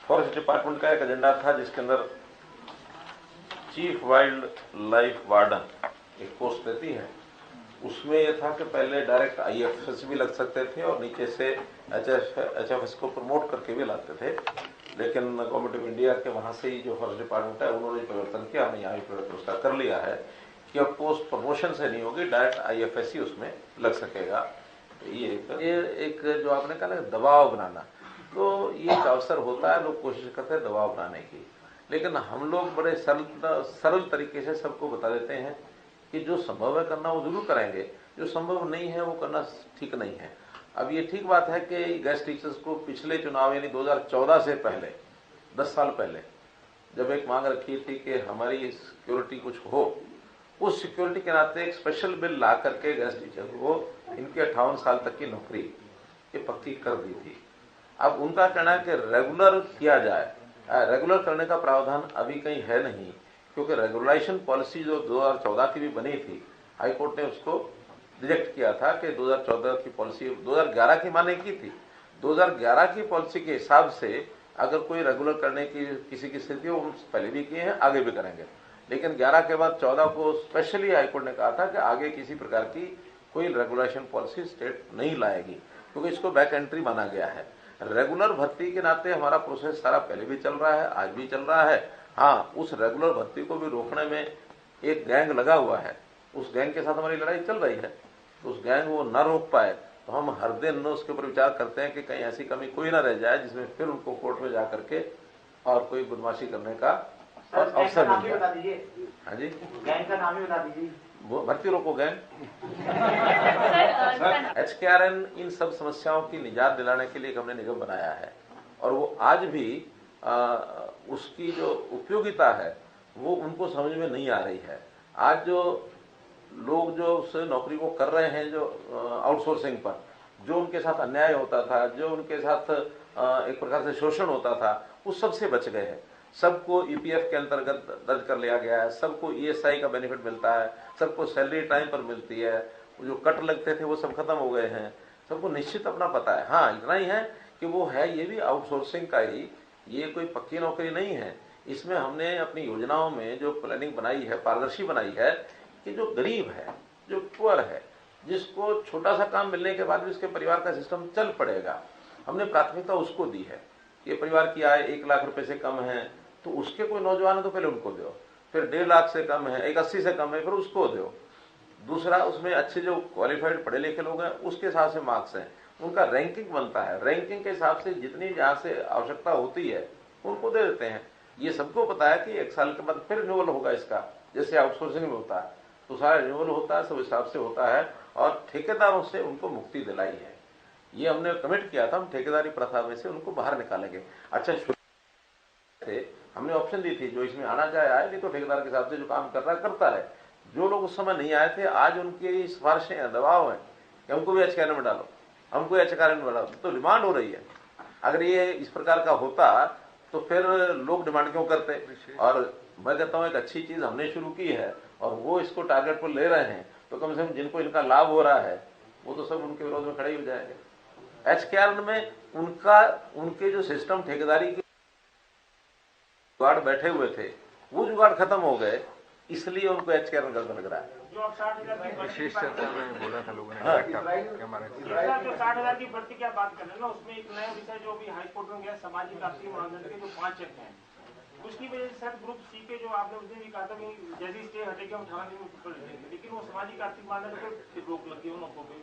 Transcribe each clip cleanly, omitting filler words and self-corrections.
Forest department का एक agenda था जिसके अंदर चीफ वाइल्ड लाइफ वार्डन एक पोस्ट रहती है। उसमें यह था कि पहले डायरेक्ट आईएफएस भी लग सकते थे और नीचे से एचएफएस को प्रमोट करके भी लाते थे, लेकिन गवर्नमेंट ऑफ इंडिया के वहाँ से ही जो फॉरेस्ट डिपार्टमेंट है उन्होंने परिवर्तन किया, हमने यहाँ भी परिवर्तन उसका कर लिया है कि अब पोस्ट प्रमोशन से नहीं होगी, डायरेक्ट आईएफएस ही उसमें लग सकेगा। ये एक जो आपने कहा ना दबाव बनाना, तो ये एक अवसर होता है, लोग कोशिश करते हैं दबाव बनाने की, लेकिन हम लोग बड़े सरल तरीके से सबको बता देते हैं कि जो संभव है करना वो जरूर करेंगे, जो संभव नहीं है वो करना ठीक नहीं है। अब ये ठीक बात है कि गेस्ट टीचर्स को पिछले चुनाव यानी 2014 से पहले 10 साल पहले जब एक मांग रखी थी कि हमारी सिक्योरिटी कुछ हो, उस सिक्योरिटी के नाते एक स्पेशल बिल ला करके गेस्ट टीचर को इनके 58 साल तक की नौकरी ये पक्की कर दी थी। अब उनका कहना है कि रेगुलर किया जाए, रेगुलर करने का प्रावधान अभी कहीं है नहीं, क्योंकि रेगुलेशन पॉलिसी जो 2014 की भी बनी थी, हाई कोर्ट ने उसको रिजेक्ट किया था कि 2014 की पॉलिसी 2011 की माने की थी। 2011 की पॉलिसी के हिसाब से अगर कोई रेगुलर करने की किसी की स्थिति हो, पहले भी किए हैं, आगे भी करेंगे, लेकिन 11 के बाद 14 को स्पेशली हाईकोर्ट ने कहा था कि आगे किसी प्रकार की कोई रेगुलेशन पॉलिसी स्टेट नहीं लाएगी, क्योंकि इसको बैक एंट्री माना गया है। रेगुलर भर्ती के नाते हमारा प्रोसेस सारा पहले भी चल रहा है, आज भी चल रहा है। हाँ, उस रेगुलर भर्ती को भी रोकने में एक गैंग लगा हुआ है, उस गैंग के साथ हमारी लड़ाई चल रही है, तो उस गैंग वो न रोक पाए तो हम हर दिन उसके ऊपर विचार करते हैं कि कहीं ऐसी कमी कोई ना रह जाए जिसमें फिर उनको कोर्ट में जा करके और कोई बदमाशी करने का और अवसर मिल जाए। हाँ जी, गैंग का नाम ही बता दीजिए। वो भर्ती रोको गैंग। HKRN इन सब समस्याओं की निजात दिलाने के लिए हमने निगम बनाया है, और वो आज भी उसकी जो उपयोगिता है वो उनको समझ में नहीं आ रही है। आज जो लोग जो उस नौकरी को कर रहे हैं, जो आउटसोर्सिंग पर जो उनके साथ अन्याय होता था, जो उनके साथ एक प्रकार से शोषण होता था, उस सब से बच गए हैं। सबको ईपीएफ के अंतर्गत दर्ज कर लिया गया है, सबको ईएसआई का बेनिफिट मिलता है, सबको सैलरी टाइम पर मिलती है, जो कट लगते थे वो सब खत्म हो गए हैं, सबको निश्चित अपना पता है। हाँ, इतना ही है कि वो है ये भी आउटसोर्सिंग का ही, ये कोई पक्की नौकरी नहीं है। इसमें हमने अपनी योजनाओं में जो प्लानिंग बनाई है, पारदर्शी बनाई है कि जो गरीब है, जो पुअर है, जिसको छोटा सा काम मिलने के बाद भी उसके परिवार का सिस्टम चल पड़ेगा, हमने प्राथमिकता उसको दी है। ये परिवार की आय 1 लाख रुपए से कम है तो उसके कोई नौजवान है तो पहले उनको दो, फिर 1.5 लाख से कम है, 180 से कम है, फिर उसको दो। दूसरा, उसमें अच्छे जो क्वालिफाइड पढ़े लिखे लोग हैं उसके हिसाब से मार्क्स हैं, उनका रैंकिंग बनता है, रैंकिंग के हिसाब से जितनी जहां से आवश्यकता होती है उनको दे देते हैं। ये सबको पता है कि 1 साल के बाद फिर रिन्यूअल होगा इसका, जैसे आउटसोर्सिंग में होता है, तो सारा रिन्यूअल होता है, सब हिसाब से होता है, और ठेकेदारों से उनको मुक्ति दिलाई है। ये हमने कमिट किया था, हम ठेकेदारी प्रथा में से उनको बाहर निकालेंगे। अच्छा, थे हमने ऑप्शन दी थी, जो इसमें आना चाहे आए, नहीं तो ठेकेदार के हिसाब से जो काम कर रहा है करता है। जो लोग उस समय नहीं आए थे, आज उनकी सिफारिशें हैं, दबाव है कि हमको भी HKRN में डालो, हमको HKRN में डालो, तो डिमांड हो रही है। अगर ये इस प्रकार का होता तो फिर लोग डिमांड क्यों करते। और मैं कहता हूँ एक अच्छी चीज हमने शुरू की है और वो इसको टारगेट पर ले रहे हैं, तो कम से कम जिनको इनका लाभ हो रहा है वो तो सब उनके विरोध में खड़े हो जाएंगे। HKRN में उनके जो सिस्टम ठेकेदारी के जुगाड़ बैठे हुए थे, वो जुगाड़ खत्म हो गए, इसलिए उनको HKRN गलत लग रहा है। विशेष चर्चा में बोला था लोगों ने, जो 60,000 की भर्ती की बात कर रहे हैं ना, उसमें एक नया विषय जो अभी हाईकोर्ट में गया, सामाजिक आर्थिक मानदंड के जो 5 अंक हैं, उसकी वजह से शायद ग्रुप सी के जो आपने उस दिन भी कहा था कि जैसी स्टे हटेगा 58 दिन में पकड़ लेंगे, लेकिन वो सामाजिक आर्थिक मानदंड पर रोक लगी उन लोगों पे।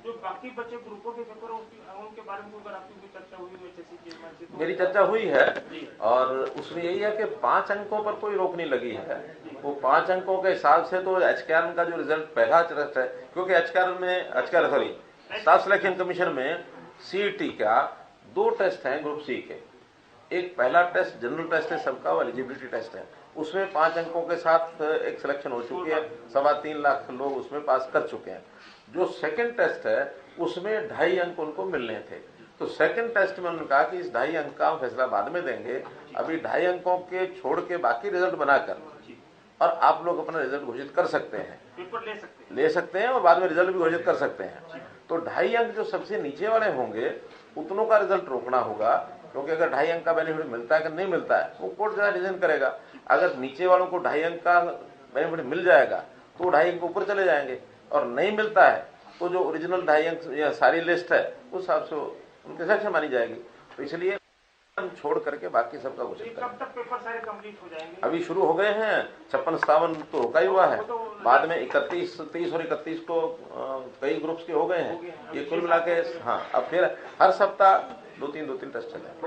जो बाकी बचे ग्रुपों के पेपर उनके बारे में अगर आपकी कोई चर्चा हुई हो? मेरी चर्चा हुई है, और उसमें यही है कि 5 अंकों पर कोई रोक नहीं लगी है। वो 5 अंकों के हिसाब से तो HKRN का जो रिजल्ट पहला टेस्ट है, क्योंकि स्टाफ सिलेक्शन कमीशन में CET का 2 टेस्ट हैं ग्रुप सी के। एक पहला टेस्ट जनरल टेस्ट है सबका, वो एलिजिबिलिटी टेस्ट है, उसमें 5 अंकों के साथ एक सिलेक्शन हो चुकी है, 3.25 लाख लोग उसमें पास कर चुके हैं। जो सेकंड टेस्ट है उसमें 2.5 अंक उनको मिलने थे, तो सेकंड टेस्ट में उन्होंने कहा कि इस 2.5 अंक का फैसला बाद में देंगे, अभी 2.5 अंकों के छोड़ के बाकी रिजल्ट बनाकर और आप लोग अपना रिजल्ट घोषित कर सकते हैं, ले सकते हैं और बाद में रिजल्ट भी घोषित कर सकते हैं। तो 2.5 अंक जो सबसे नीचे वाले होंगे उतनों का रिजल्ट रोकना होगा, क्योंकि अगर 2.5 अंक का बेनिफिट मिलता है कि नहीं मिलता है वो कोर्ट जरा डिसीजन करेगा। अगर नीचे वालों को 2.5 अंक का बेनिफिट मिल जाएगा तो वो 2.5 अंक ऊपर चले जाएंगे, और नहीं मिलता है तो जो ओरिजिनल 2.5 अंक या सारी लिस्ट है उस हिसाब से उनके सेक्शन मानी जाएगी। तो इसलिए छोड़ करके बाकी सबका घोषित करें। कब तक पेपर सारे कंप्लीट हो जाएंगे? अभी शुरू हो गए हैं, 56-57 तो होगा ही हुआ है, बाद में 31, 30 और 31 को कई ग्रुप्स के हो गए हैं। ये कुल मिला के हाँ, अब फिर हर सप्ताह 2-3 टेस्ट चले।